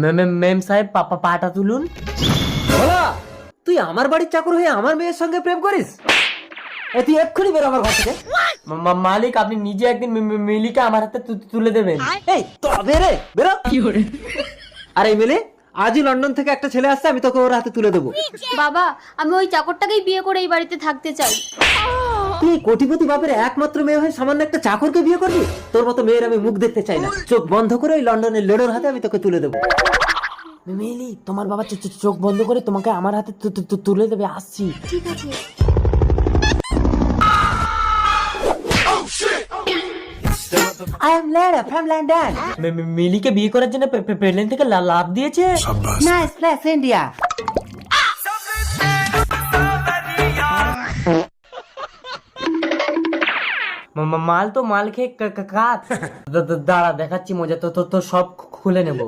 মেম সাহেব পাপা পাটা তুলুন। ভোলা, তুই আমার বাড়ির চাকর হয়ে আমার মেয়ের সঙ্গে প্রেম করিস? তুই এক্ষুনি বেরো আমার ঘর থেকে। মালিক আপনি নিজে একদিন মিলিকে আমার হাতে তুলে দেবেন। এই তবে রে বেরো। আর এই মিলি, আজই লন্ডন থেকে একটা ছেলে আসছে, আমি তোকে ওর হাতে তুলে দেবো। বাবা, আমি ওই চাকরটাকেই বিয়ে করে এই বাড়িতে থাকতে চাই। তুই কোটিপতি বাপের একমাত্র মেয়ে হয়ে সামান্য একটা চাকরকে বিয়ে করবি? তোর মতো মেয়ের আমি মুখ দেখতে চাই না। চোখ বন্ধ করে ওই লন্ডনের লেডোর হাতে আমি তোকে তুলে দেবো। মিলি তোমার বাবা চোখ বন্ধ করে তোমাকে আমার হাতে তুলে দেবে, আসছি। ঠিক আছে। I am Leda from London. মিলিকে বিয়ে করার জন্য প্লেন থেকে লাভ দিয়েছে। Nice place, India. মাল তো মাল খেয়ে কাত। দাঁড়া দেখাচ্ছি মজা, তো সব খুলে নেবো।